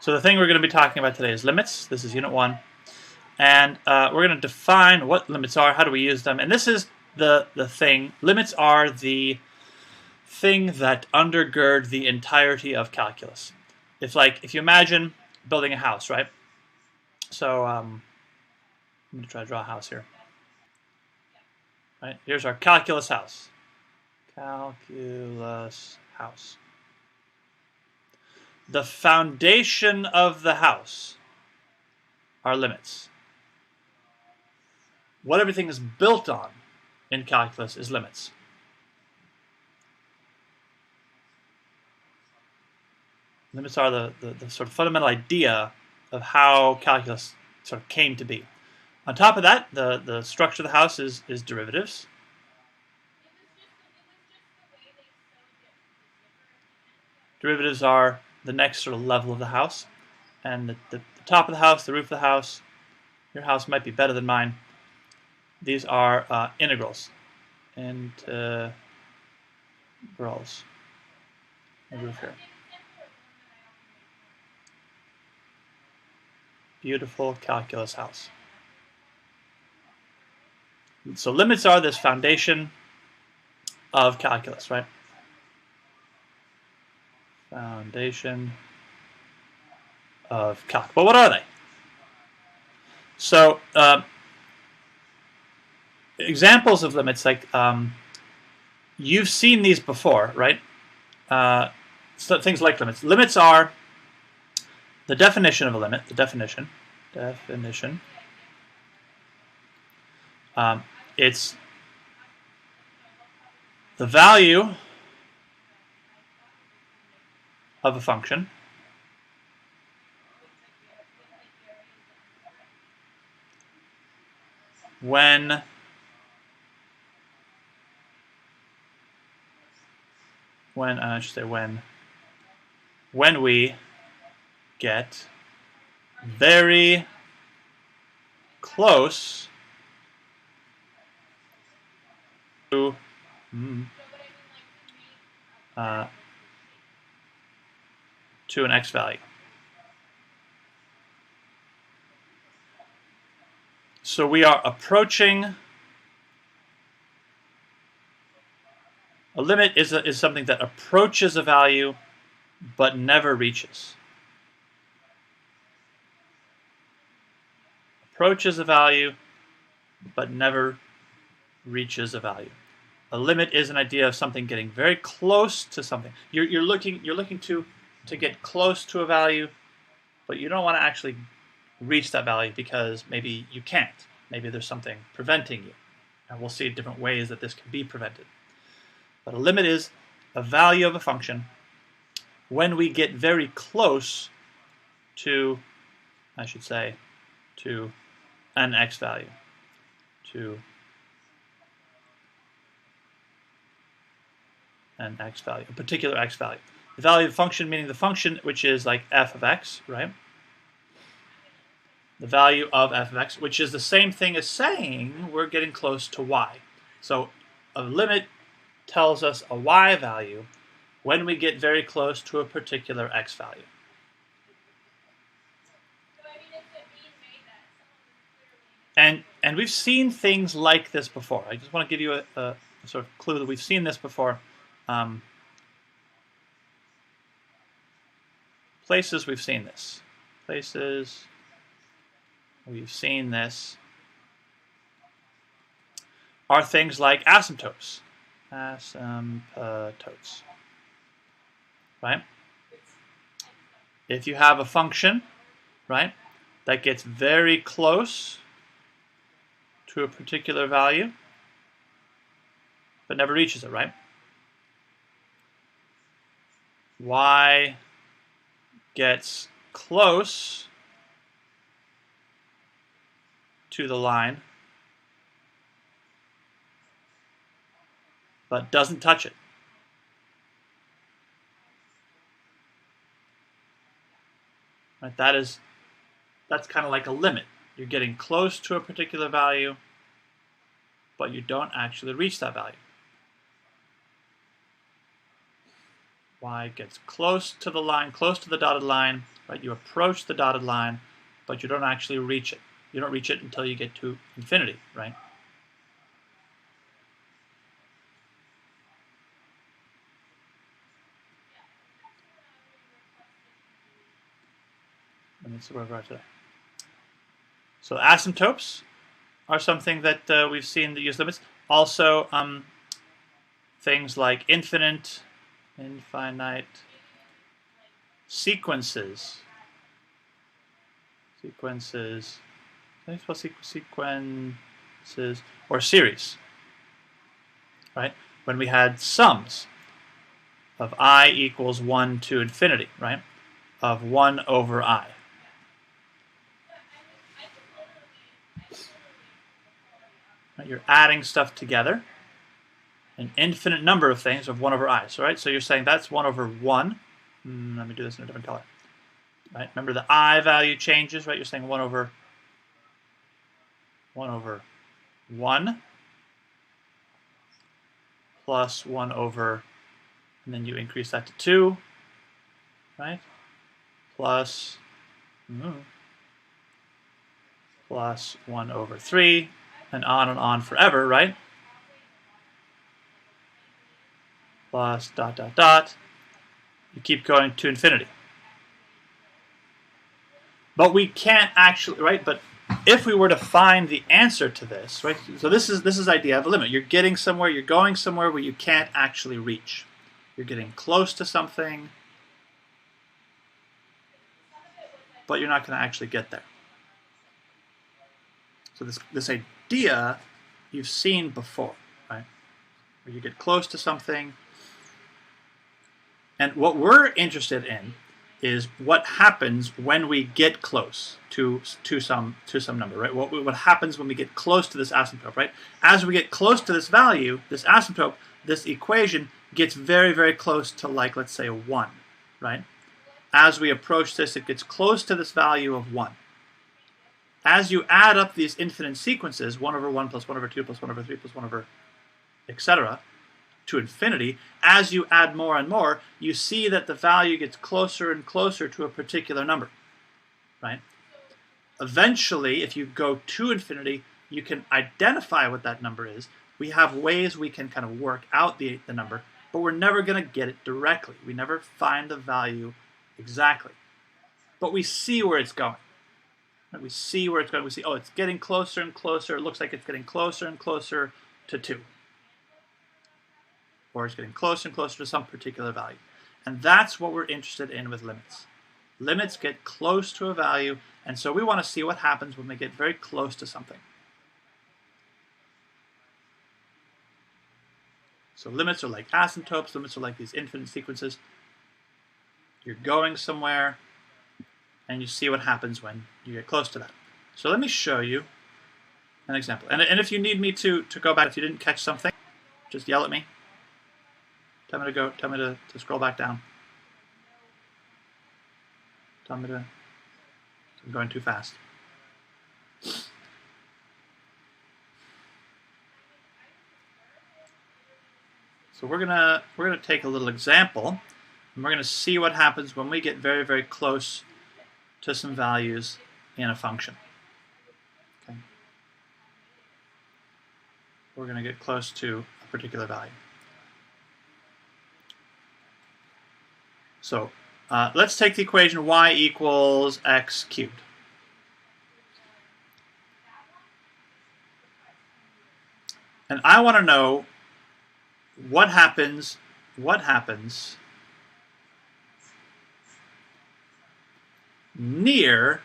So the thing we're going to be talking about today is limits. This is Unit 1. And we're going to define what limits are, how do we use them. And this is the thing. Limits are the thing that undergird the entirety of calculus. If you imagine building a house, right? So I'm going to try to draw a house here. Right? Here's our calculus house. Calculus house. The foundation of the house are limits. What everything is built on in calculus is limits. Limits are the sort of fundamental idea of how calculus sort of came to be. On top of that, the structure of the house is derivatives. Derivatives are the next sort of level of the house. And the top of the house, the roof of the house, your house might be better than mine. These are integrals. Integrals. The roof here. Beautiful calculus house. So limits are this foundation of calculus, right? Foundation of calc. But what are they? So examples of limits, like you've seen these before, right? So things like limits. Limits are the definition of a limit. The definition. It's the value of a function when we get very close to an x value. So we are approaching. A limit is something that approaches a value but never reaches. Approaches a value but never reaches a value. A limit is an idea of something getting very close to something. You're looking to get close to a value, but you don't want to actually reach that value because maybe you can't. Maybe there's something preventing you. And we'll see different ways that this can be prevented. But a limit is a value of a function when we get very close to, to an x value. To an x value, a particular x value. The value of the function, meaning the function which is like f of x, right? The value of f of x, which is the same thing as saying we're getting close to y. So a limit tells us a y value when we get very close to a particular x value. And we've seen things like this before. I just want to give you a sort of clue that we've seen this before. Places we've seen this. Places we've seen this are things like asymptotes. Asymptotes. Right? If you have a function, right, that gets very close to a particular value, but never reaches it, right? Y gets close to the line, but doesn't touch it. Right? That's kind of like a limit. You're getting close to a particular value, but you don't actually reach that value. Y gets close to the line, close to the dotted line, right? You approach the dotted line, but you don't actually reach it. You don't reach it until you get to infinity, right? And that's where we're at today. So asymptotes are something that we've seen that use limits. Also, things like infinite, infinite, sequences, sequences or series, right? When we had sums of I equals 1 to infinity, right? Of 1 over I. Right? You're adding stuff together, an infinite number of things of 1 over I. So, right? So you're saying that's 1 over 1. Let me do this in a different color. Right? Remember the I value changes, right? You're saying 1 over 1 plus 1 over, and then you increase that to 2, right? Plus 1 over 3, and on forever, right? Plus dot, dot, dot. You keep going to infinity. But we can't actually, right? But if we were to find the answer to this, right? So this is the idea of a limit. You're getting somewhere, you're going somewhere where you can't actually reach. You're getting close to something, but you're not going to actually get there. So this idea you've seen before, right? Where you get close to something. And what we're interested in is what happens when we get close to some number, right? What happens when we get close to this asymptote, right? As we get close to this value, this asymptote, this equation gets very, very close to, like, let's say 1, right? As we approach this, it gets close to this value of 1. As you add up these infinite sequences, 1 over 1 plus 1 over 2 plus 1 over 3 plus 1 over etc., to infinity, as you add more and more, you see that the value gets closer and closer to a particular number, right? Eventually, if you go to infinity, you can identify what that number is. We have ways we can kind of work out the number, but we're never going to get it directly. We never find the value exactly. But we see where it's going. Right? We see where it's going. We see, oh, it's getting closer and closer. It looks like it's getting closer and closer to 2. Or it's getting closer and closer to some particular value. And that's what we're interested in with limits. Limits get close to a value, and so we want to see what happens when we get very close to something. So limits are like asymptotes, limits are like these infinite sequences. You're going somewhere, and you see what happens when you get close to that. So let me show you an example. And if you need me to go back, if you didn't catch something, just yell at me. Tell me to scroll back down. Tell me to, I'm going too fast. So we're gonna take a little example, and we're gonna see what happens when we get very, very close to some values in a function. Okay. We're gonna get close to a particular value. So let's take the equation y equals x cubed. And I want to know what happens near,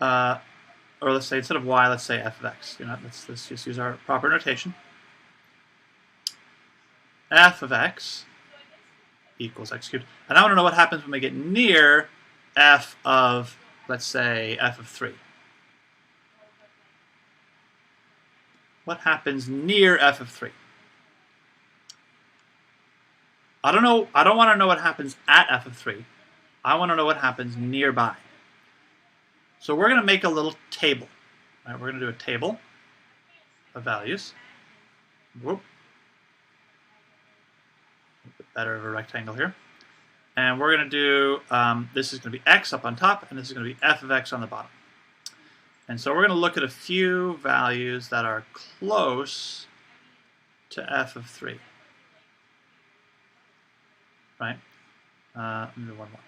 or let's say instead of y, let's say f of x. Let's just use our proper notation. F of x equals x cubed. And I want to know what happens when we get near f of, let's say, f of 3. What happens near f of 3? I don't want to know what happens at f of 3. I want to know what happens nearby. So we're going to make a little table. Right, we're going to do a table of values. Whoop. A bit better of a rectangle here. And we're going to do, this is going to be x up on top, and this is going to be f of x on the bottom. And so we're going to look at a few values that are close to f of 3. Right? Let me do one more.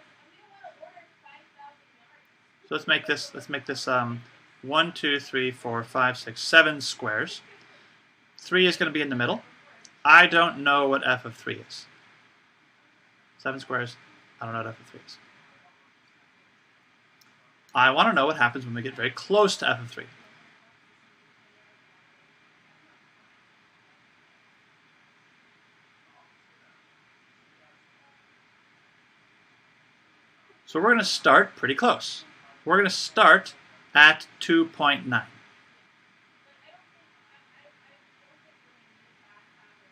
So let's make this 1, 2, 3, 4, 5, 6, 7 squares. 3 is going to be in the middle. I don't know what f of 3 is. 7 squares, I don't know what f of 3 is. I want to know what happens when we get very close to f of 3. So we're going to start pretty close. We're going to start at 2.9.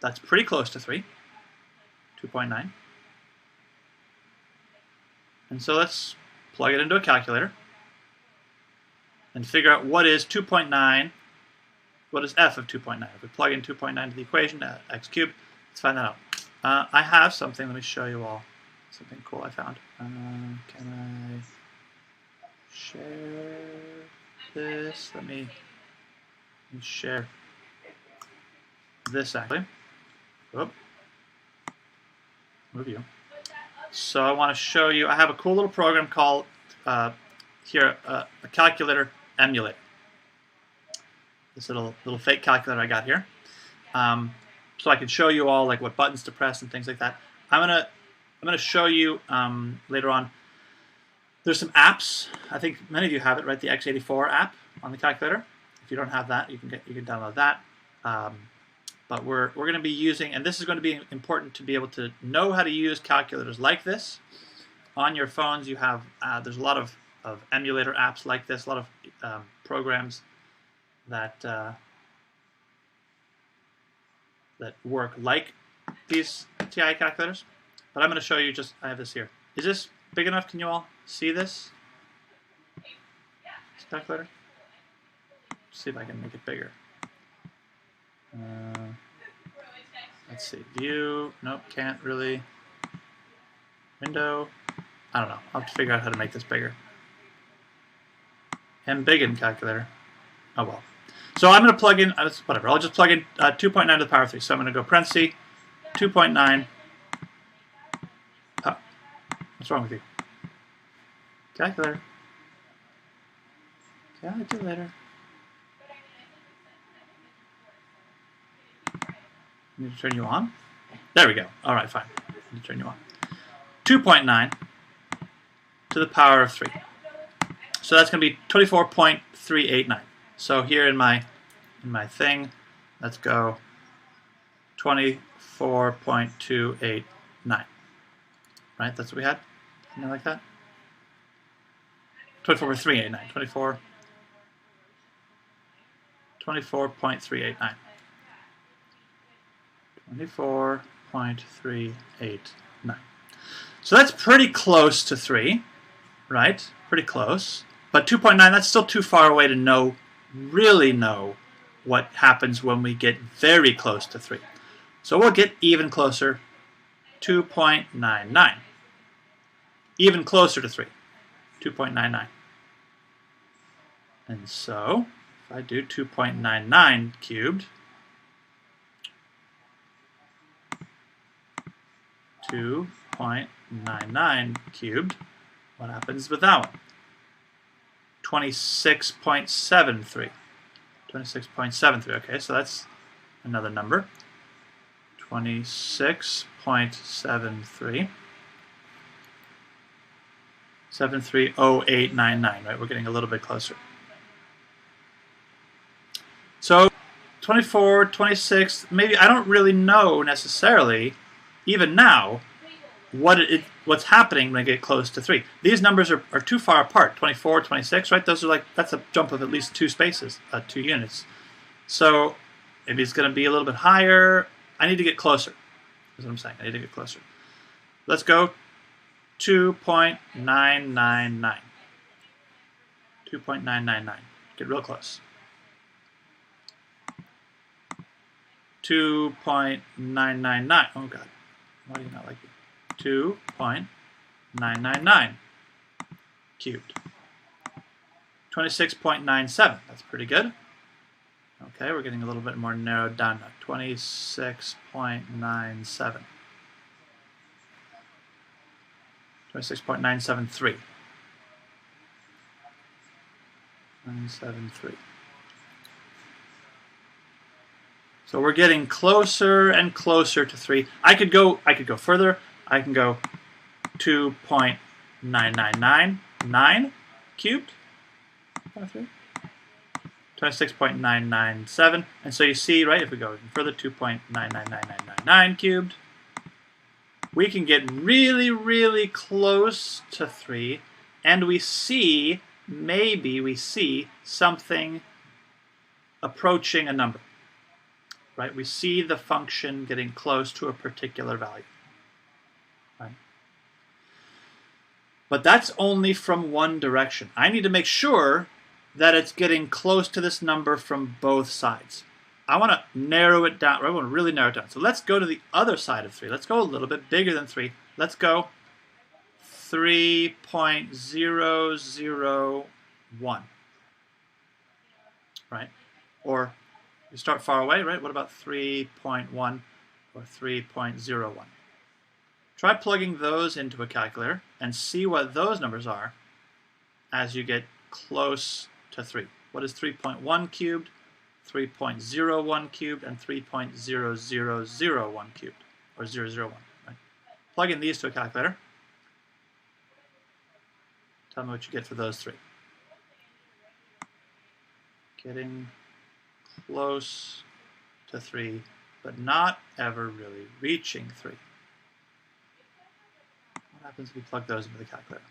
That's pretty close to 3, 2.9. And so let's plug it into a calculator and figure out what is 2.9, what is f of 2.9. If we plug in 2.9 to the equation, x cubed, let's find that out. I have something, let me show you all something cool I found. Can I share this? Let me share this actually. Whoop. Move you. So I want to show you, I have a cool little program called, here, a calculator emulator. This little fake calculator I got here. So I can show you all like what buttons to press and things like that. I'm gonna show you later on. There's some apps. I think many of you have it, right? The x84 app on the calculator. If you don't have that, you can download that. But we're going to be using, and this is going to be important to be able to know how to use calculators like this. On your phones, you have there's a lot of emulator apps like this, a lot of programs that that work like these TI calculators. But I'm going to show you just, I have this here. Is this big enough? Can you all see this? This calculator? Let's see if I can make it bigger. Let's see, view, nope, can't really. Window, I don't know, I'll have to figure out how to make this bigger. Mbiggen calculator, oh well. So I'm going to plug in, whatever, I'll just plug in 2.9 to the power of 3. So I'm going to go parentheses, 2.9, oh, what's wrong with you? Calculator. Calculator. Need to turn you on? There we go. All right, fine. Need to turn you on. 2.9 to the power of 3. So that's going to be 24.389. So here in my thing, let's go 24.289. Right? That's what we had? Something like that? 24.389. 24.389. 24.389. So that's pretty close to 3, right? Pretty close. But 2.9, that's still too far away to really know what happens when we get very close to 3. So we'll get even closer, 2.99. Even closer to 3, 2.99. And so, if I do 2.99 cubed, 2.99 cubed, what happens with that one? 26.73. 26.73, okay, so that's another number. 26.73. 730899, right? We're getting a little bit closer. So 24, 26, maybe I don't really know necessarily, even now, what's happening when I get close to 3. These numbers are too far apart, 24, 26, right? Those are like, that's a jump of at least 2 spaces, 2 units. So maybe it's going to be a little bit higher. I need to get closer, is what I'm saying. I need to get closer. Let's go 2.999. 2.999. Get real close. 2.999. Oh God, why do you not like it? 2.999. 26.999 cubed. 26.97, that's pretty good. Okay, we're getting a little bit more narrowed down now. 26.97. 26.973. 973. So we're getting closer and closer to 3. I could go further. I can go 2.9999 cubed. 26.997. And so you see, right, if we go even further, 2.999999 cubed, we can get really, really close to 3, and we see, maybe we see something approaching a number. Right? We see the function getting close to a particular value. Right? But that's only from one direction. I need to make sure that it's getting close to this number from both sides. I want to narrow it down. I want to really narrow it down. So let's go to the other side of 3. Let's go a little bit bigger than 3. Let's go 3.001. Right? Or you start far away, right? What about 3.1 or 3.01? Try plugging those into a calculator and see what those numbers are as you get close to 3. What is 3.1 cubed, 3.01 cubed, and 3.0001 cubed, or 001, right? Plug in these to a calculator. Tell me what you get for those 3. Getting close to 3, but not ever really reaching 3. What happens if you plug those into the calculator?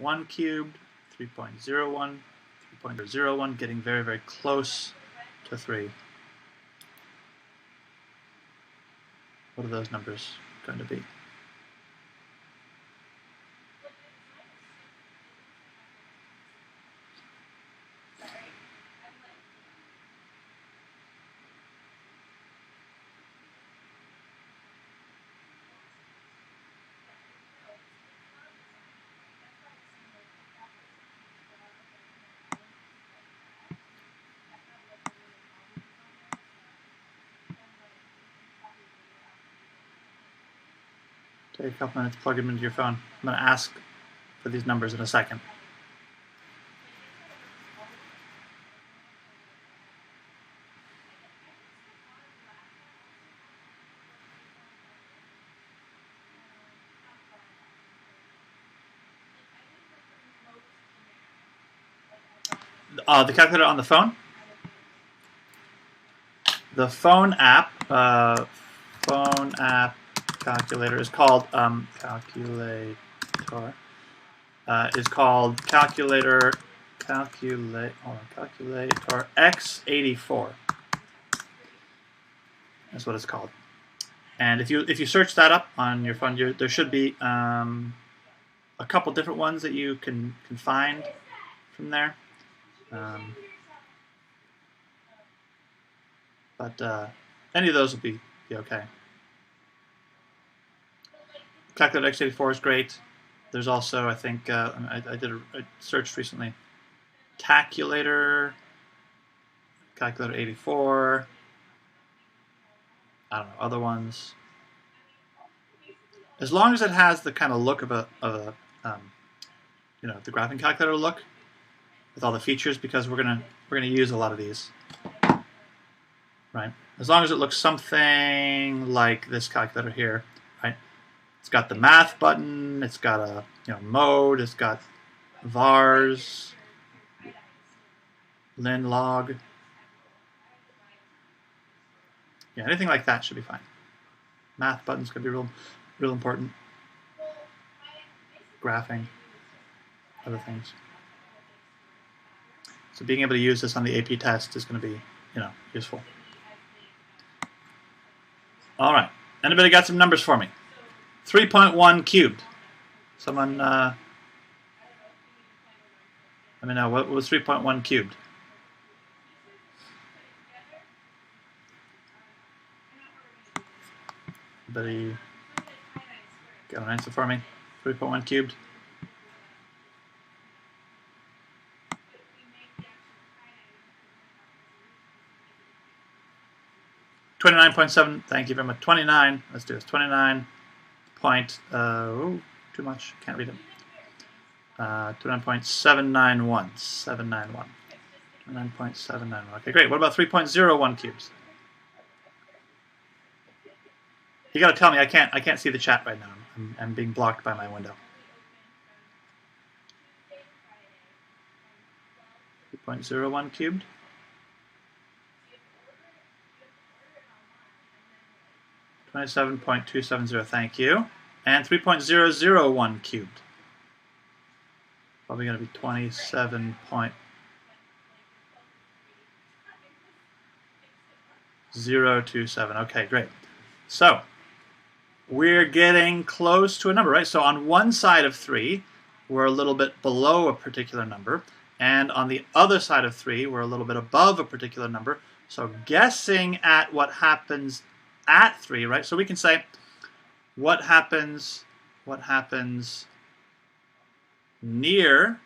.1 cubed, 3.01, 3.01, getting very, very close to 3. What are those numbers going to be? Take a couple minutes, plug them into your phone. I'm going to ask for these numbers in a second. The calculator on the phone? The phone app calculator is called calculator calculator X84. That's what it's called. And if you search that up on your phone, there should be a couple different ones that you can find from there. But any of those will be okay. Calculator X84 is great. There's also, I think, I searched recently, Calculator 84. I don't know, other ones. As long as it has the kind of look of a the graphing calculator look with all the features, because we're gonna use a lot of these, right? As long as it looks something like this calculator here, right? It's got the math button, it's got a mode, it's got vars, lin log. Yeah, anything like that should be fine. Math buttons could be real important. Graphing, other things. So being able to use this on the AP test is going to be, useful. All right. Anybody got some numbers for me? 3.1 cubed. Someone, let me know, what was 3.1 cubed? Anybody got an answer for me? 3.1 cubed? 29.7, thank you very much. 29, let's do this. 29 point, oh, too much, can't read it. 29.791, 791. 29.791, okay, great. What about 3.01 cubes? You gotta tell me, I can't see the chat right now. I'm being blocked by my window. 3.01 cubed? 27.270, thank you. And 3.001 cubed. Probably going to be 27.027. Okay, great. So we're getting close to a number, right? So on one side of 3, we're a little bit below a particular number. And on the other side of 3, we're a little bit above a particular number. So guessing at what happens at 3, right? So we can say what happens near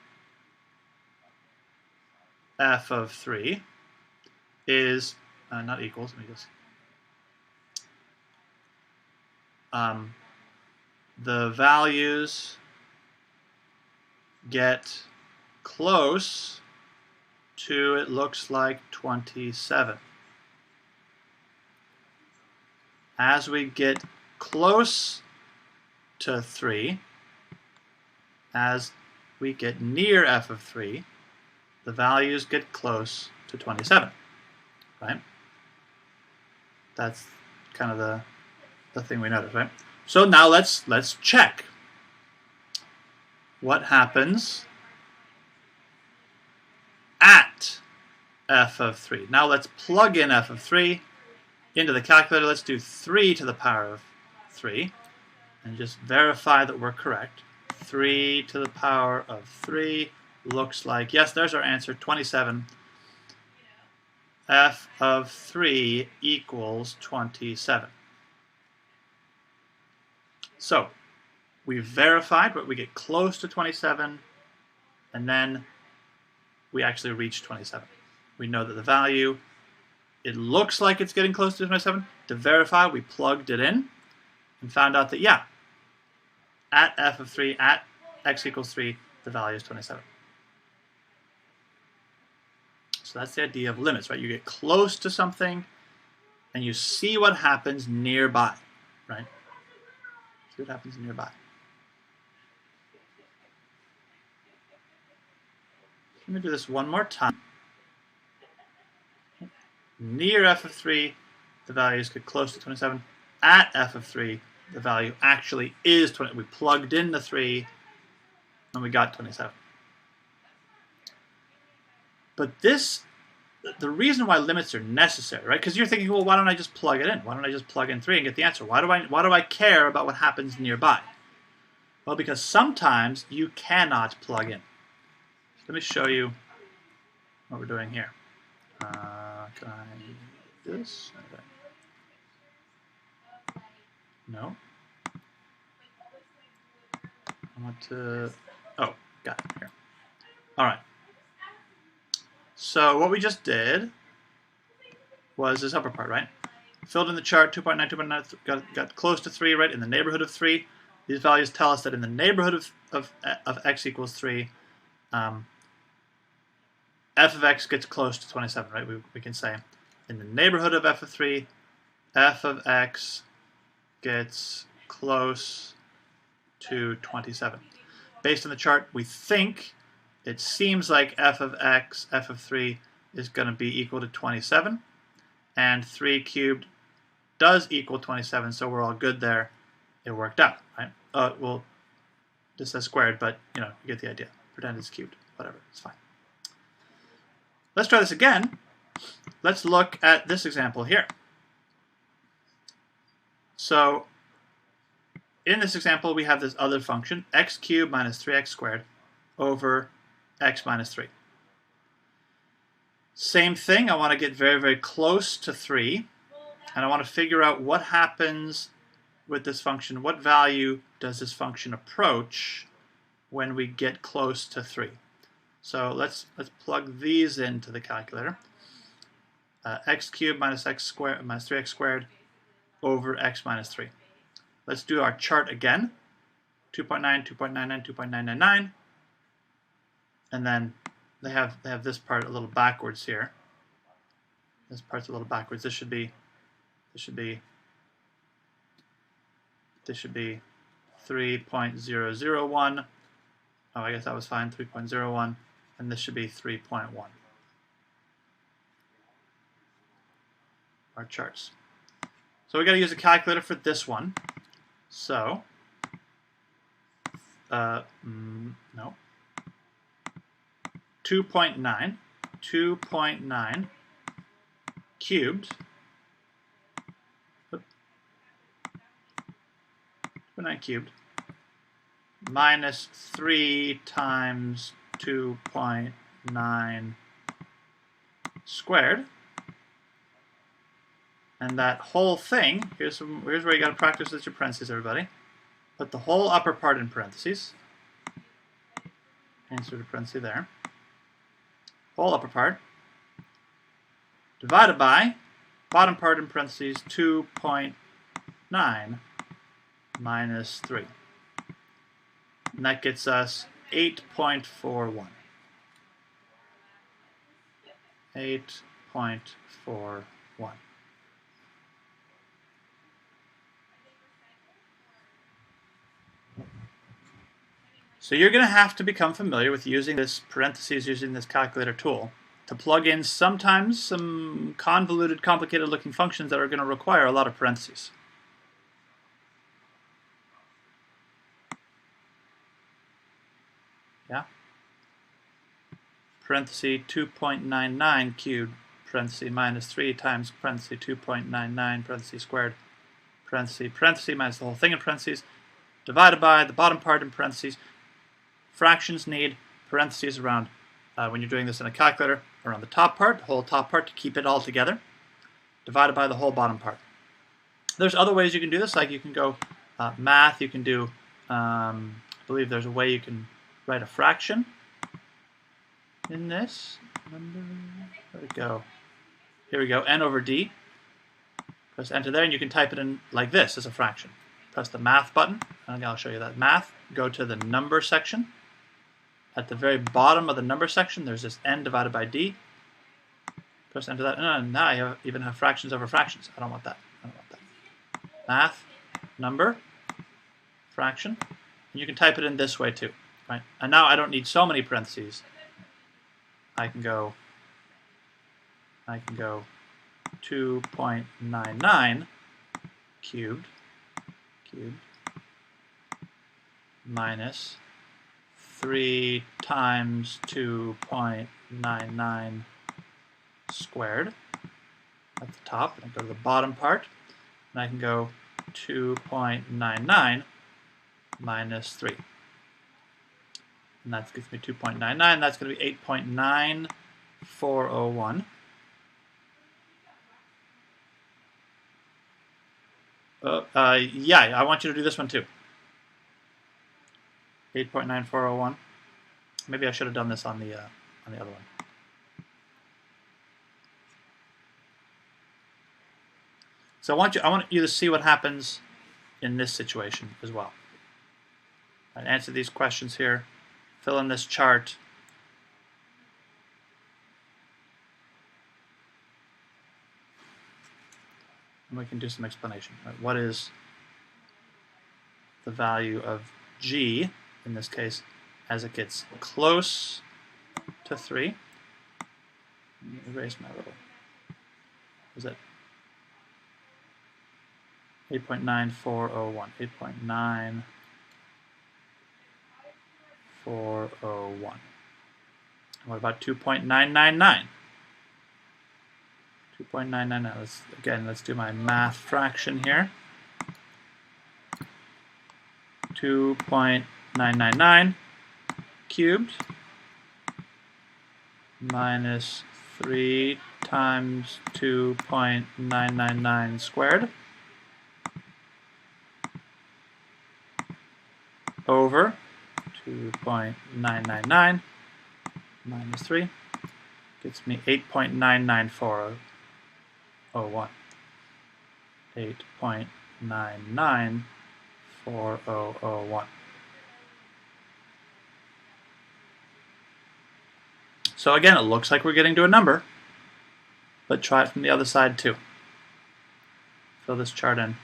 f of 3 is not equals, let me just the values get close to, it looks like, 27. As we get close to 3, as we get near f of 3, the values get close to 27, right? That's kind of the thing we noticed, right? So now let's check what happens at f of 3. Now let's plug in f of 3 into the calculator. Let's do 3 to the power of 3 and just verify that we're correct. 3 to the power of 3 looks like, yes, there's our answer, 27. F of 3 equals 27. So we verified, but we get close to 27, and then we actually reach 27. We know that the value, it looks like it's getting close to 27. To verify, we plugged it in and found out that, yeah, at f of 3, at x equals 3, the value is 27. So that's the idea of limits, right? You get close to something and you see what happens nearby, right? See what happens nearby. Let me do this one more time. Near f of 3, the values get close to 27. At f of 3, the value actually is 20. We plugged in the 3 and we got 27. But this, the reason why limits are necessary, right? Because you're thinking, well, why don't I just plug it in? Why don't I just plug in 3 and get the answer? Why do I care about what happens nearby? Well, because sometimes you cannot plug in. Let me show you what we're doing here. Can I do this? No. I want to, oh, got it here. All right. So what we just did was this upper part, right? Filled in the chart, 2.9, 2.9, got close to 3, right? In the neighborhood of 3. These values tell us that in the neighborhood of x equals 3, f of x gets close to 27, right? We can say in the neighborhood of f of 3, f of x gets close to 27. Based on the chart, we think it seems like f of x, f of 3, is going to be equal to 27. And 3 cubed does equal 27, so we're all good there. It worked out, right? Well, this says squared, but, you know, you get the idea. Pretend it's cubed. Whatever, it's fine. Let's try this again. Let's look at this example here. So in this example, we have this other function, x cubed minus 3x squared over x minus 3. Same thing, I want to get very, very close to 3, and I want to figure out what happens with this function. What value does this function approach when we get close to 3? So let's plug these into the calculator. X cubed minus x squared minus 3x squared over x minus 3. Let's do our chart again. 2.9, 2.99, 2.999. And then they have this part a little backwards here. This part's a little backwards. This should be 3.001. Oh, I guess that was fine. 3.01, and this should be 3.1. Our charts. So we got to use a calculator for this one. So, no, 2.9 cubed, 2.9 cubed minus 3 times 2.9 squared. And that whole thing, here's where you got to practice with your parentheses, everybody. Put the whole upper part in parentheses. Insert a parenthesis there. Whole upper part. Divided by bottom part in parentheses 2.9 minus 3. And that gets us 8.41. 8.41. So you're going to have to become familiar with using this parentheses, using this calculator tool to plug in sometimes some convoluted, complicated looking functions that are going to require a lot of parentheses. Yeah? Parenthesis 2.99 cubed, parenthesis minus 3 times parenthesis 2.99 parenthesis squared, parenthesis minus the whole thing in parentheses, divided by the bottom part in parentheses. Fractions need parentheses around, when you're doing this in a calculator, around the top part, the whole top part, to keep it all together, divided by the whole bottom part. There's other ways you can do this, like you can go math, you can do, I believe there's a way you can write a fraction in this. Where'd it go? Here we go, n over d. Press enter there, and you can type it in like this as a fraction. Press the math button, and I'll show you that. Math, go to the number section. At the very bottom of the number section, there's this n divided by d. Press enter that. Now I even have fractions over fractions. I don't want that. Math, number, fraction. And you can type it in this way too. Right? And now I don't need so many parentheses. I can go 2.99 cubed minus 3 times 2.99 squared at the top, and I go to the bottom part, and I can go 2.99 minus 3. And that gives me 2.99, that's going to be 8.9401. Yeah, I want you to do this one too. 8.9401. Maybe I should have done this on the other one. So I want you to see what happens in this situation as well. And answer these questions here. Fill in this chart. And we can do some explanation. Right? What is the value of g, in this case, as it gets close to 3? Let me erase my little... Is it 8.9401? 8.9401. What about 2.999? 2.999. Let's do my math fraction here. 2.999 cubed minus 3 times 2.999 squared over 2.999 minus 3 gets me 8.99401. 8.994001. So again, it looks like we're getting to a number, but try it from the other side too. Fill this chart in.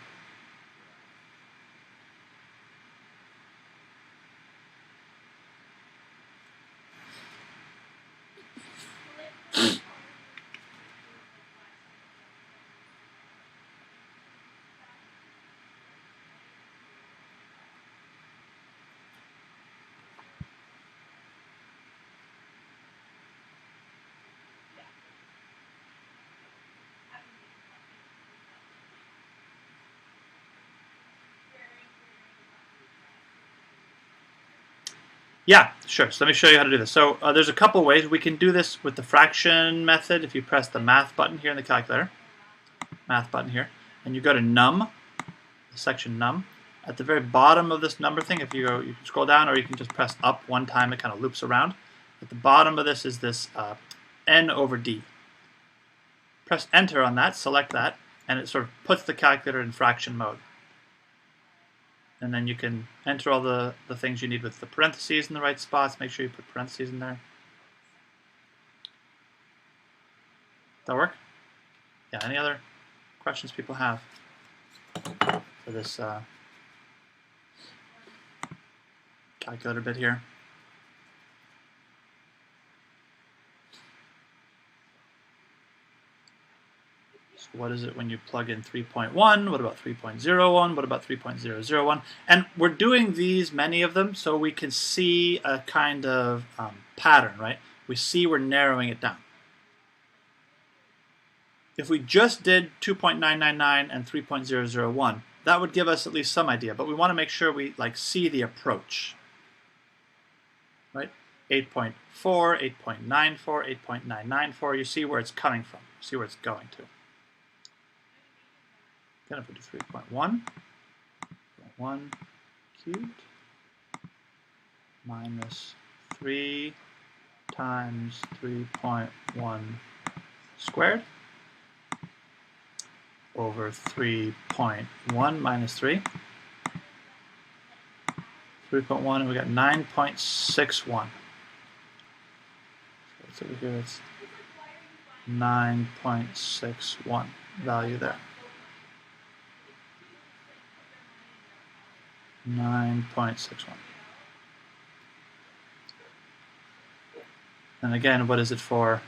Yeah, sure. So let me show you how to do this. So there's a couple ways. We can do this with the fraction method if you press the math button here in the calculator. Math button here. And you go to num, the section num. At the very bottom of this number thing, if you go, you can scroll down or you can just press up one time. It kind of loops around. At the bottom of this is this n over d. Press enter on that, select that, and it sort of puts the calculator in fraction mode. And then you can enter all the things you need with the parentheses in the right spots. Make sure you put parentheses in there. That work? Yeah, any other questions people have for this calculator bit here? So what is it when you plug in 3.1? What about 3.01? What about 3.001? And we're doing these, many of them, so we can see a kind of pattern, right? We see we're narrowing it down. If we just did 2.999 and 3.001, that would give us at least some idea, but we want to make sure we see the approach. Right? 8.4, 8.94, 8.994, you see where it's coming from, you see where it's going to. Then if we do 3.1, 1 cubed minus 3 times 3.1 squared over 3.1 minus 3. 3.1, and we got 9.61. So it's over here, it's 9.61 value there. 9.61. And again, what is it for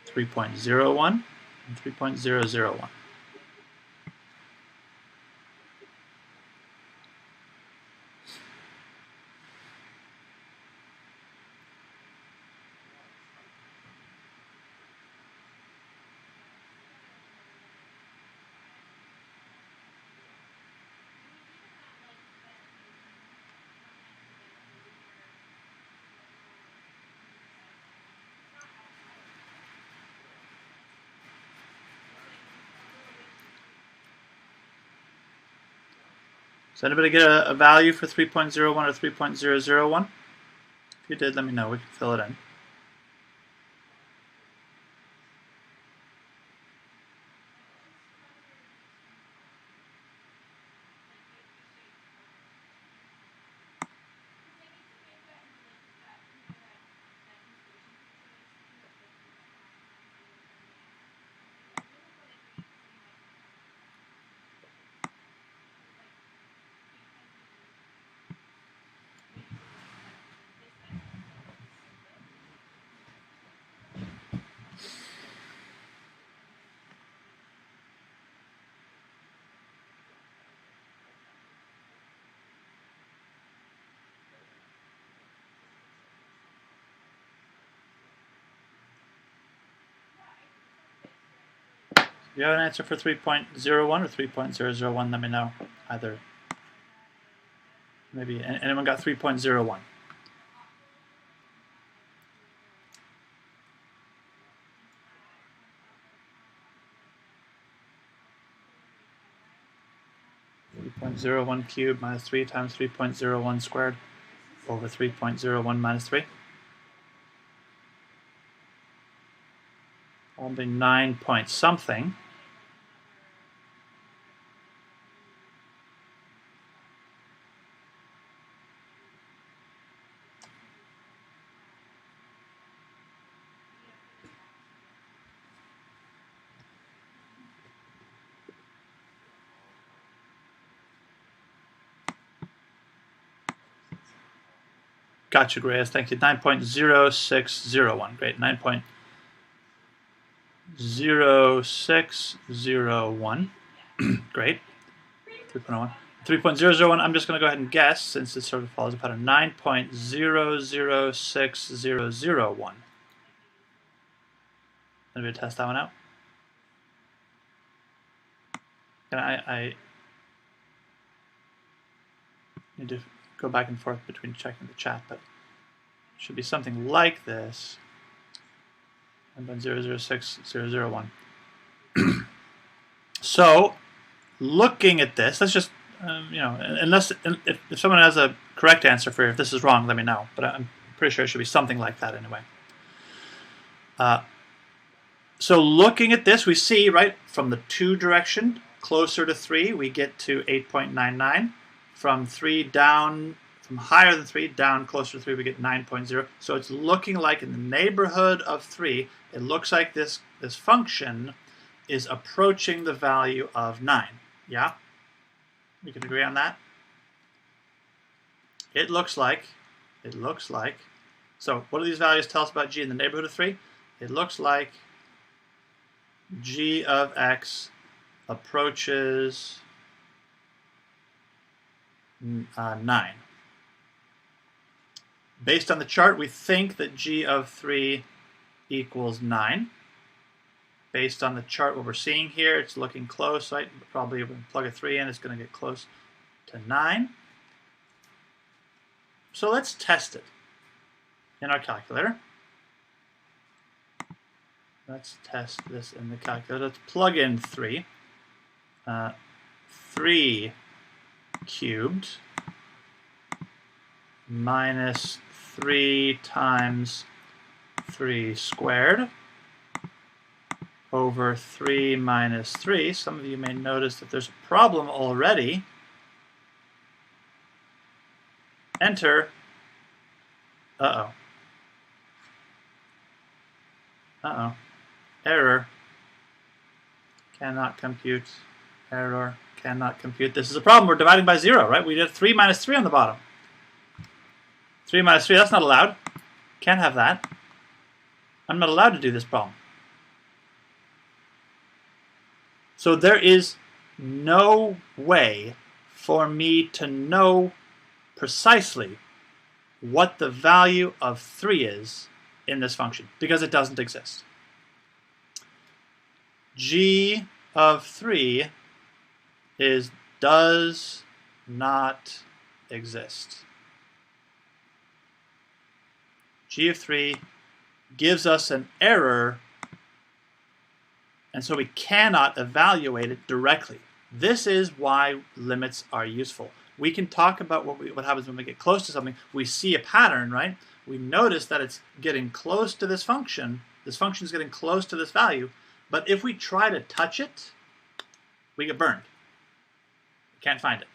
3.01 and 3.001? Does anybody get a value for 3.01 or 3.001? If you did, let me know. We can fill it in. If you have an answer for 3.01 or 3.001, let me know. Either Maybe anyone got 3.01? .01 cubed minus 3 times 3.01 squared over 3.01 minus 3. Probably 9 point something. Gotcha, Grace. Thank you. 9.0601. Great. 9.0601. Great. 3.01. 3.001, I'm just going to go ahead and guess, since it sort of follows a pattern. 9.006001. Anybody test that one out? And I need to go back and forth between checking the chat, but it should be something like this. 9.006001. So, looking at this, let's just, unless if someone has a correct answer for if this is wrong, let me know. But I'm pretty sure it should be something like that anyway. So looking at this, we see, right, from the 2 direction, closer to 3, we get to 8.99. From 3 down, from higher than 3, down closer to 3, we get 9.0. So it's looking like in the neighborhood of 3, it looks like this function is approaching the value of 9. Yeah? We can agree on that? It looks like, so what do these values tell us about g in the neighborhood of 3? It looks like g of x approaches 9. Based on the chart, we think that g of 3 equals 9. Based on the chart, what we're seeing here, it's looking close, right? Probably when we plug a 3 in, it's going to get close to 9. So let's test it in our calculator. Let's test this in the calculator. Let's plug in 3. 3 cubed minus 3 times 3 squared over 3 minus 3. Some of you may notice that there's a problem already. Enter. Uh-oh. Error. Cannot compute. Error. Cannot compute. This is a problem. We're dividing by 0, right? We did 3 minus 3 on the bottom. 3 minus 3, that's not allowed. Can't have that. I'm not allowed to do this problem. So there is no way for me to know precisely what the value of 3 is in this function, because it doesn't exist. G of 3 does not exist. G of 3 gives us an error, and so we cannot evaluate it directly. This is why limits are useful. We can talk about what happens when we get close to something. We see a pattern, right? We notice that it's getting close to this function. This function is getting close to this value. But if we try to touch it, we get burned. We can't find it.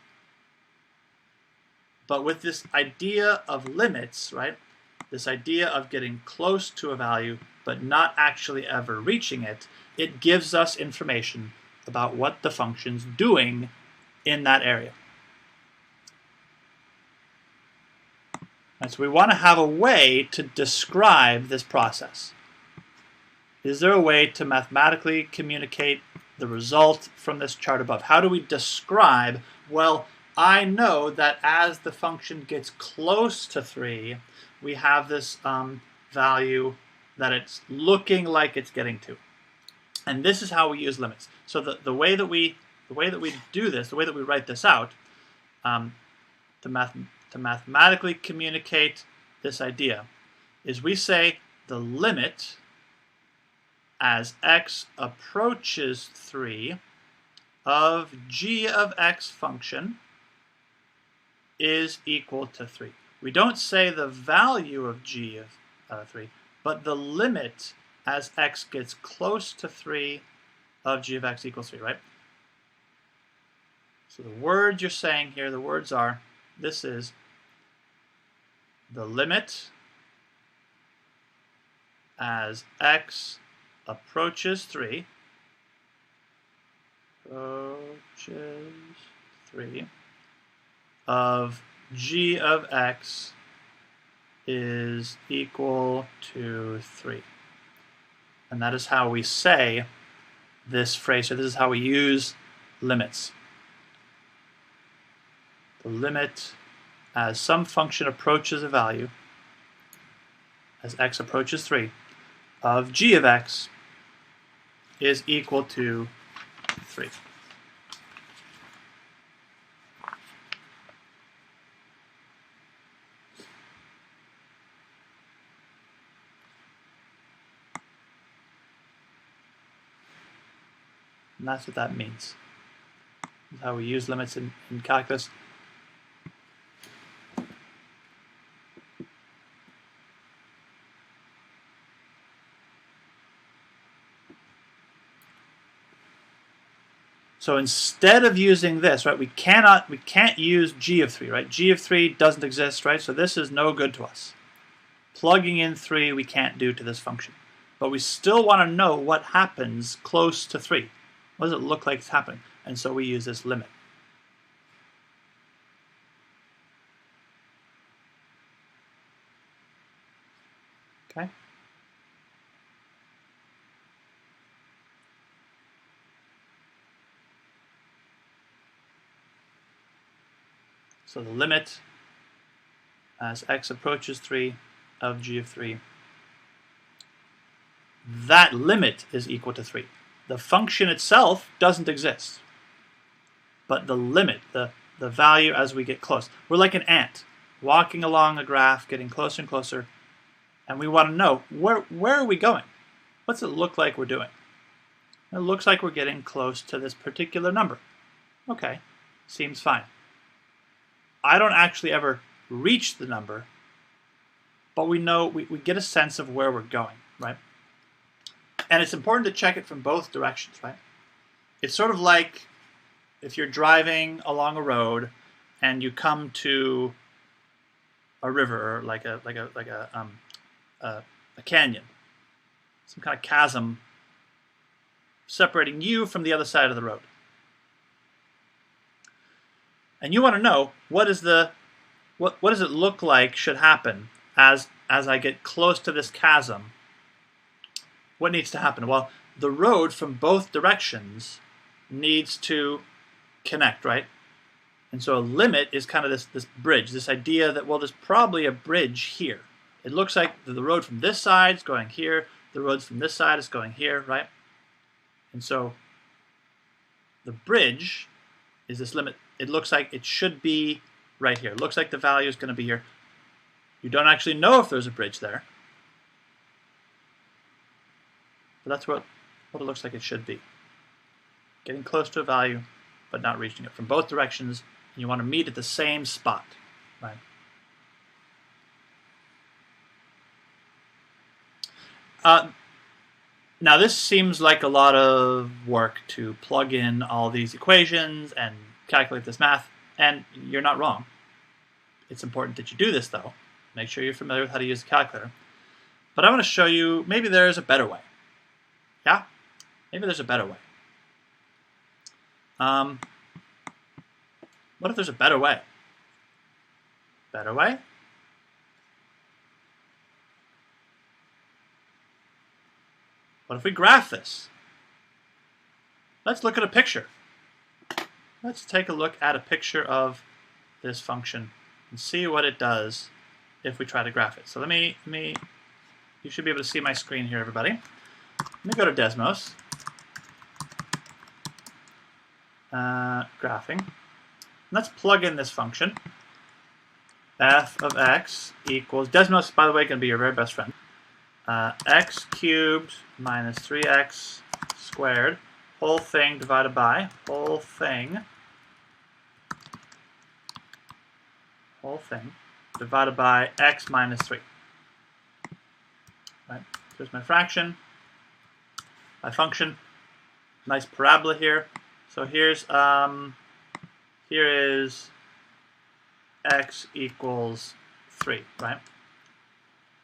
But with this idea of limits, right? This idea of getting close to a value but not actually ever reaching it, it gives us information about what the function's doing in that area. And so we want to have a way to describe this process. Is there a way to mathematically communicate the result from this chart above? How do we describe, well, I know that as the function gets close to 3, we have this value that it's looking like it's getting to. And this is how we use limits. So the way that we do this, the way that we write this out, to mathematically communicate this idea is we say the limit as x approaches 3 of g of x function is equal to 3. We don't say the value of g of 3, but the limit as x gets close to 3 of g of x equals 3, right? So the words you're saying here, the words are, this is the limit as x approaches 3 of g of x is equal to 3. And that is how we say this phrase, so this is how we use limits. The limit as some function approaches a value, as x approaches 3, of g of x is equal to 3. And that's what that means. That's how we use limits in calculus. So instead of using this, right, we can't use g of 3, right? G of 3 doesn't exist, right? So this is no good to us. Plugging in 3 we can't do to this function. But we still want to know what happens close to 3. What does it look like it's happening? And so we use this limit. Okay? So the limit as x approaches 3 of g of 3, that limit is equal to 3. The function itself doesn't exist, but the limit, the value as we get close. We're like an ant walking along a graph, getting closer and closer, and we want to know, where are we going? What's it look like we're doing? It looks like we're getting close to this particular number. Okay, seems fine. I don't actually ever reach the number, but we know, we get a sense of where we're going, right? And it's important to check it from both directions, right? It's sort of like if you're driving along a road and you come to a river, like a canyon, some kind of chasm separating you from the other side of the road. And you want to know what does it look like should happen as I get close to this chasm. What needs to happen? Well, the road from both directions needs to connect, right? And so a limit is kind of this bridge, this idea that, well, there's probably a bridge here. It looks like the road from this side is going here, the road from this side is going here, right? And so the bridge is this limit. It looks like it should be right here. It looks like the value is going to be here. You don't actually know if there's a bridge there. But that's what it looks like it should be. Getting close to a value, but not reaching it from both directions. And you want to meet at the same spot, right? Now this seems like a lot of work to plug in all these equations and calculate this math, and you're not wrong. It's important that you do this though. Make sure you're familiar with how to use the calculator. But I want to show you, maybe there's a better way. Yeah? Maybe there's a better way. What if there's a better way? Better way? What if we graph this? Let's look at a picture. Let's take a look at a picture of this function and see what it does if we try to graph it. So let me you should be able to see my screen here, everybody. Let me go to Desmos. Graphing. Let's plug in this function. f of x equals, Desmos, by the way, going to be your very best friend, x cubed minus 3x squared, whole thing divided by whole thing divided by x minus 3. Right? Here's my fraction, my function, nice parabola here. So here's here is x equals 3, right?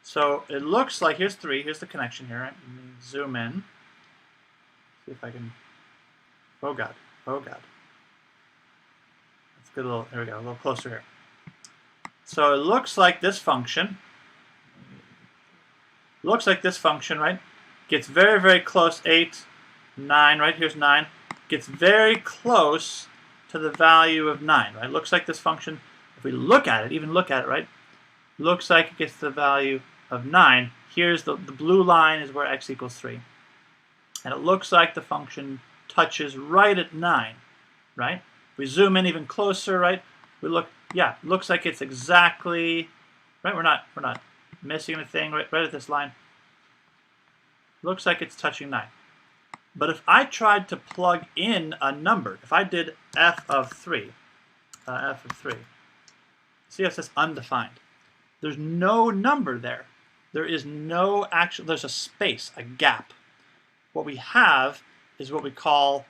So it looks like, here's 3, here's the connection here, right? Let me zoom in, see if I can, oh god, let's get a little, there we go, a little closer here. So it looks like this function, right, gets very, very close, 8, 9, right, here's 9, gets very close to the value of 9, right? Looks like this function, if we look at it, even look at it, right, looks like it gets to the value of 9. Here's the blue line is where x equals 3. And it looks like the function touches right at 9, right? If we zoom in even closer, right, we look, yeah, it looks like it's exactly, right, we're not missing anything, right at this line. Looks like it's touching 9. But if I tried to plug in a number, if I did f of 3, see if it says undefined. There's no number there. There is no actual, there's a space, a gap. What we have is what we call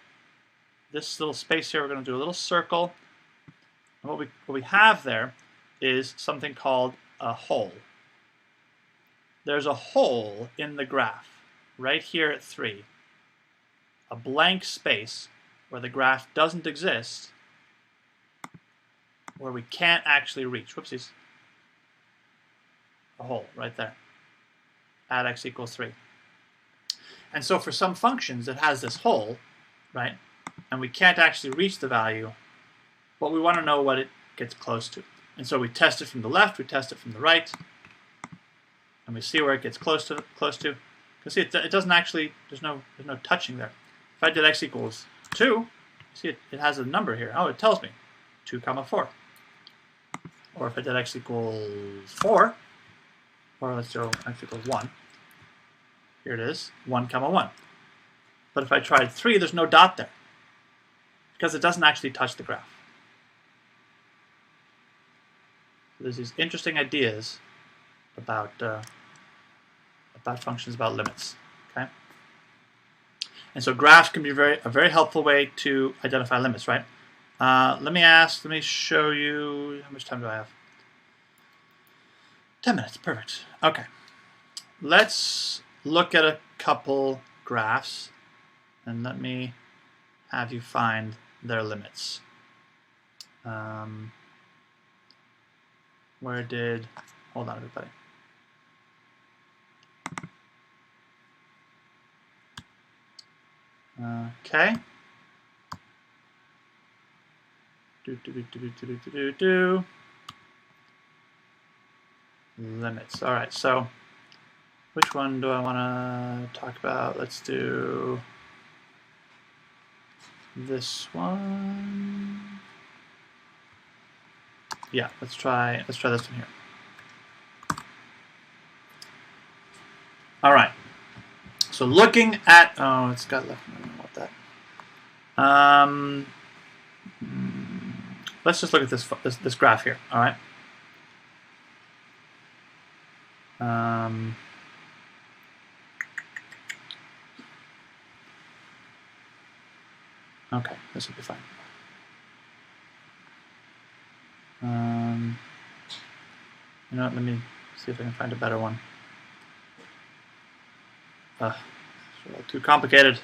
this little space here. We're going to do a little circle. And what we have there is something called a hole. There's a hole in the graph right here at 3. A blank space where the graph doesn't exist, where we can't actually reach. Whoopsies. A hole right there at x equals 3. And so for some functions it has this hole, right, and we can't actually reach the value, but we want to know what it gets close to. And so we test it from the left, we test it from the right, and we see where it gets close to. Because see, it doesn't actually, there's no touching there. If I did x equals 2, see it has a number here. Oh, it tells me 2, 4. Or if I did x equals 4, or let's do x equals 1. Here it is, 1, 1. But if I tried 3, there's no dot there, because it doesn't actually touch the graph. So there's these interesting ideas about functions, about limits. Okay, and so graphs can be a very helpful way to identify limits, right? Let me show you, how much time do I have? 10 minutes, perfect. Okay, let's look at a couple graphs, and let me have you find their limits. Hold on everybody. Okay. Limits. All right, so which one do I want to talk about? Let's do this one. Yeah, let's try this one here. All right. So looking at, oh, it's got left. I don't want that. Let's just look at this graph here. All right. Okay, this will be fine. You know what, let me see if I can find a better one. It's a little too complicated.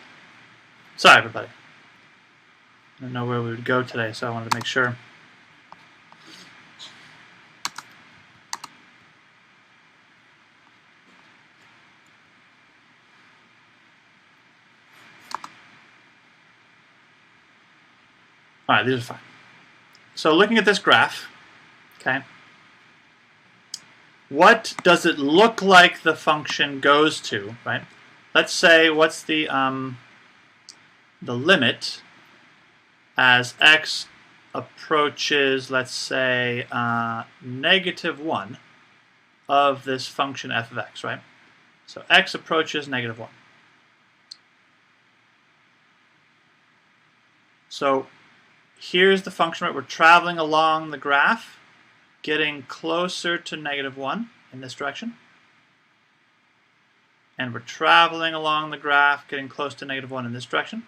Sorry, everybody. I didn't know where we would go today, so I wanted to make sure. All right, these are fine. So looking at this graph, okay, what does it look like the function goes to, right? Let's say what's the limit as x approaches, let's say, -1 of this function f of x, right? So x approaches -1. So here's the function, right? We're traveling along the graph, getting closer to -1 in this direction. And we're traveling along the graph, getting close to -1 in this direction.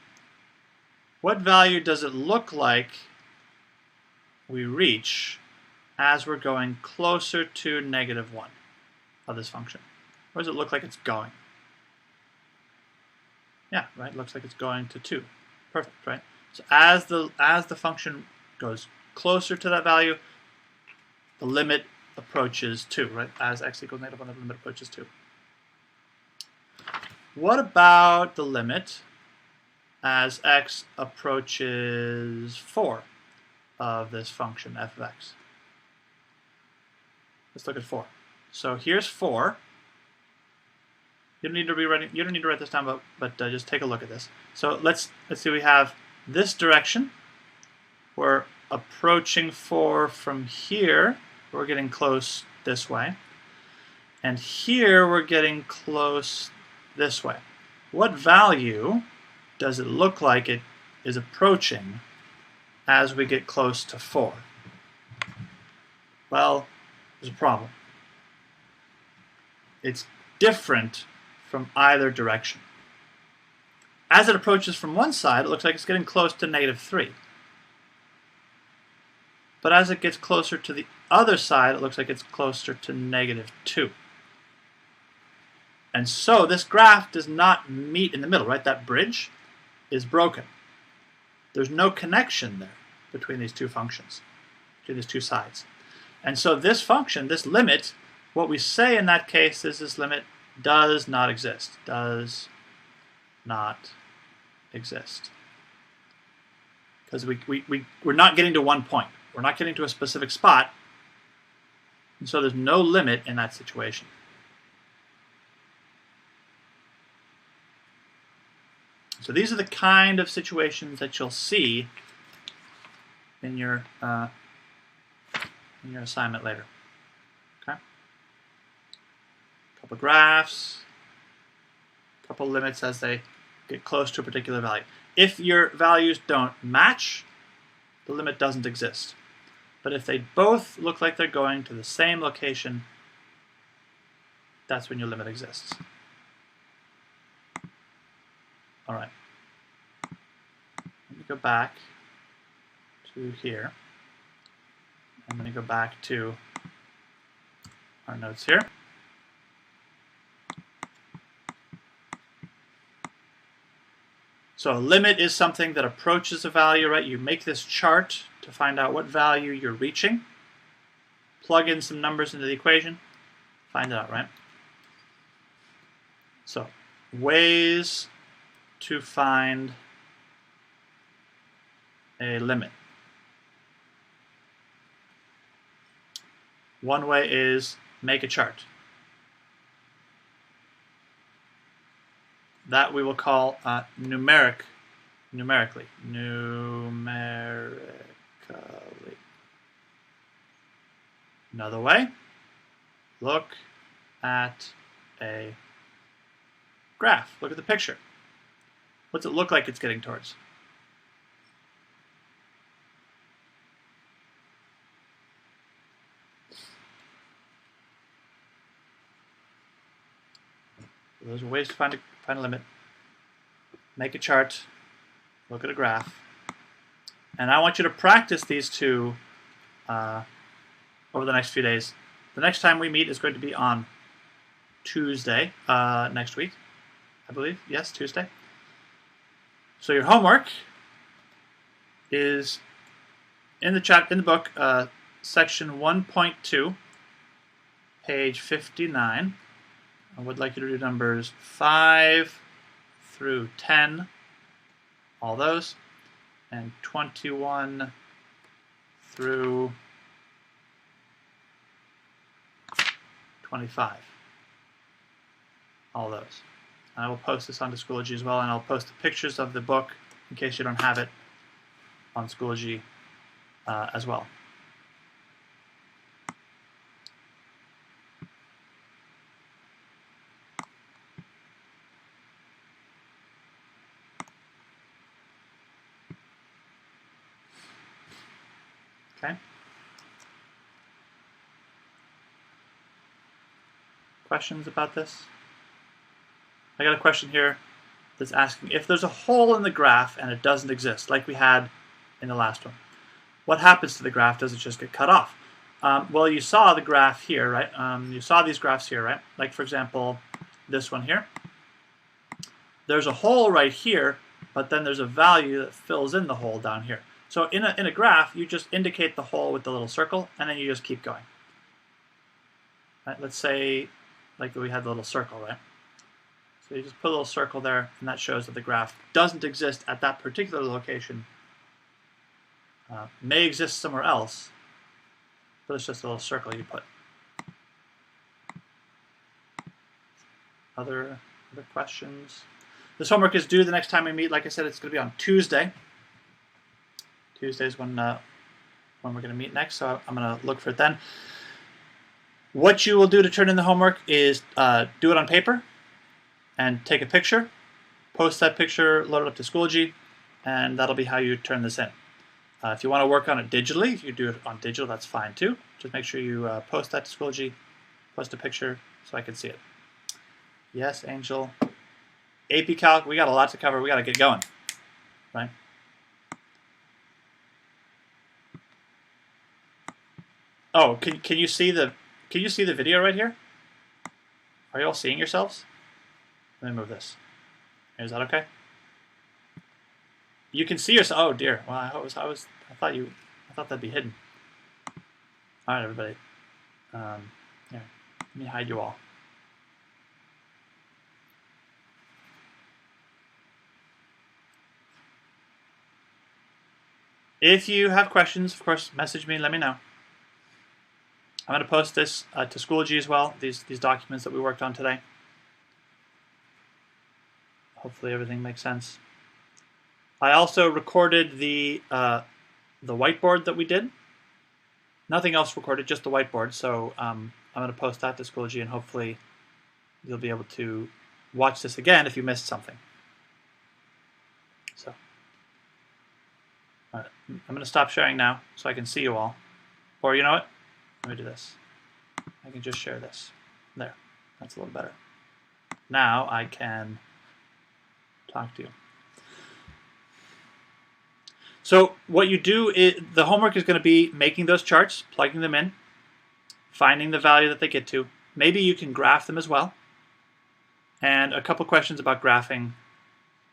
What value does it look like we reach as we're going closer to -1 of this function? Where does it look like it's going? Yeah, right, looks like it's going to 2. Perfect, right? So as the function goes closer to that value, the limit approaches 2, right? As x equals -1, the limit approaches 2. What about the limit as x approaches 4 of this function f of x? Let's look at 4. So here's 4. You don't need to write this down, but just take a look at this. So let's see. We have this direction. We're approaching 4 from here. We're getting close this way, and here we're getting close this way. What value does it look like it is approaching as we get close to 4? Well, there's a problem. It's different from either direction. As it approaches from one side, it looks like it's getting close to -3. But as it gets closer to the other side, it looks like it's closer to -2. And so this graph does not meet in the middle, right? That bridge is broken. There's no connection there between these two functions, between these two sides. And so this function, this limit, what we say in that case is this limit does not exist. Does not exist. Because we're not getting to one point. We're not getting to a specific spot. And so there's no limit in that situation. So these are the kind of situations that you'll see in your assignment later. Okay. Couple graphs, couple limits as they get close to a particular value. If your values don't match, the limit doesn't exist. But if they both look like they're going to the same location, that's when your limit exists. All right. Let me go back to here. I'm going to go back to our notes here. So a limit is something that approaches a value, right? You make this chart to find out what value you're reaching. Plug in some numbers into the equation. Find it out, right? So ways to find a limit. One way is make a chart. That we will call numerically. Another way, look at a graph. Look at the picture. What's it look like it's getting towards? Those are ways to find a limit. Make a chart, look at a graph, and I want you to practice these two over the next few days. The next time we meet is going to be on Tuesday next week, I believe. Yes, Tuesday. So your homework is in the book, section 1.2, page 59. I would like you to do numbers 5 through 10, all those, and 21 through 25, all those. And I will post this onto Schoology as well, and I'll post the pictures of the book in case you don't have it on Schoology as well. Okay. Questions about this? I got a question here that's asking if there's a hole in the graph and it doesn't exist, like we had in the last one. What happens to the graph? Does it just get cut off? Well, you saw the graph here, right? You saw these graphs here, right? Like, for example, this one here. There's a hole right here, but then there's a value that fills in the hole down here. So in a graph, you just indicate the hole with the little circle, and then you just keep going. Right? Let's say, like we had the little circle, right? So you just put a little circle there, and that shows that the graph doesn't exist at that particular location. May exist somewhere else, but it's just a little circle you put. Other questions? This homework is due the next time we meet. Like I said, it's going to be on Tuesday. Tuesday is when we're going to meet next, so I'm going to look for it then. What you will do to turn in the homework is do it on paper and take a picture, post that picture, load it up to Schoology, and that'll be how you turn this in. If you want to work on it digitally, if you do it on digital, that's fine too. Just make sure you post that to Schoology, post a picture so I can see it. Yes, Angel. AP Calc, we got a lot to cover. We got to get going, right? Oh, can you see the video right here? Are you all seeing yourselves? Let me move this. Is that okay? You can see yourself. Oh dear. Well, I thought that'd be hidden. All right, everybody. Here, let me hide you all. If you have questions, of course, message me and let me know. I'm going to post this to Schoology as well, these documents that we worked on today. Hopefully everything makes sense. I also recorded the whiteboard that we did. Nothing else recorded, just the whiteboard. So I'm going to post that to Schoology, and hopefully you'll be able to watch this again if you missed something. So all right, I'm going to stop sharing now so I can see you all. Or you know what? Let me do this. I can just share this. There. That's a little better. Now I can talk to you. So what you do is the homework is going to be making those charts, plugging them in, finding the value that they get to. Maybe you can graph them as well. And a couple questions about graphing.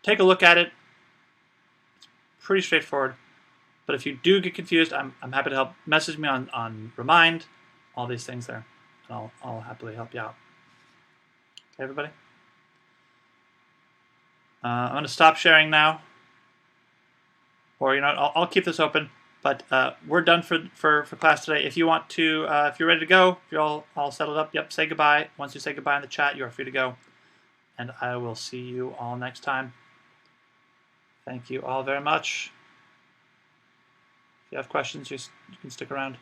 Take a look at it. It's pretty straightforward. But if you do get confused, I'm happy to help. Message me on Remind, all these things there, and I'll happily help you out. Okay, everybody? I'm going to stop sharing now. Or, you know, I'll keep this open. But we're done for class today. If you want to, if you're ready to go, if you're all settled up, yep, say goodbye. Once you say goodbye in the chat, you are free to go. And I will see you all next time. Thank you all very much. If you have questions, you can stick around.